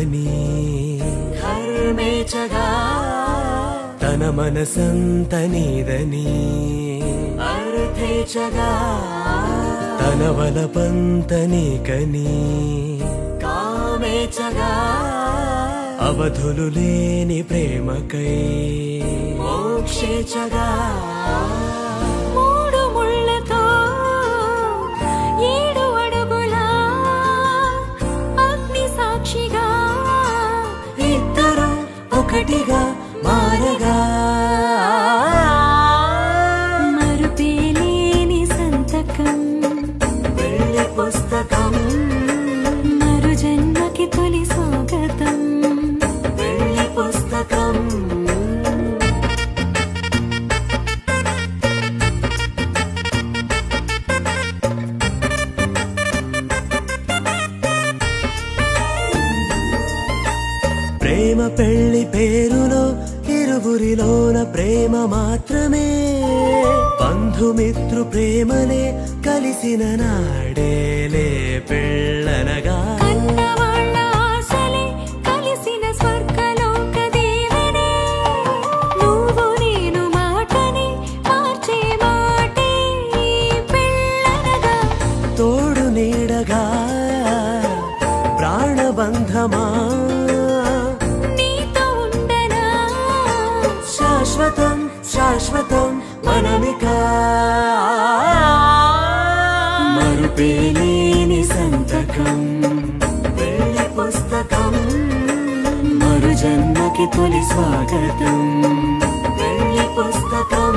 ప్రేమకని ధర్మేచగా తన మనసంత నీదని అర్థేచగా తన వలపంత నీకని కామేచగా అవధులు లేని ప్రేమకై మోక్షేచగా మూడు ముళ్ళతో 7 అడుగుల అగ్ని సాక్షిగా ఇద్దరు ఒకటిగా మారగా మరుపేలేని సంతకం వెళ్ళి పుస్తకం మరు జన్మకి తొలి స్వాగతం వెళ్ళి పుస్తకం ప్రేమ పెళ్లి పేరులో ఇరువురిలోన ప్రేమ మాత్రమే బంధుమిత్రు ప్రేమనే కలిసిన నాడేలే పెళ్ళనగా కన్నవాళ్ళ ఆశలే కలిసిన స్వర్గలోక దేవుడే నువ్వు నేను మాటని మార్చే మాటే పెళ్ళనగా తోడు నీడగా ప్రాణబంధమా నీతో ఉండనా శాశ్వతం శాశ్వతం మనమిక మరుపేలేని సంతకం వెళ్ళి పుస్తకం మరు జన్మకి తొలి స్వాగతం వెళ్ళి పుస్తకం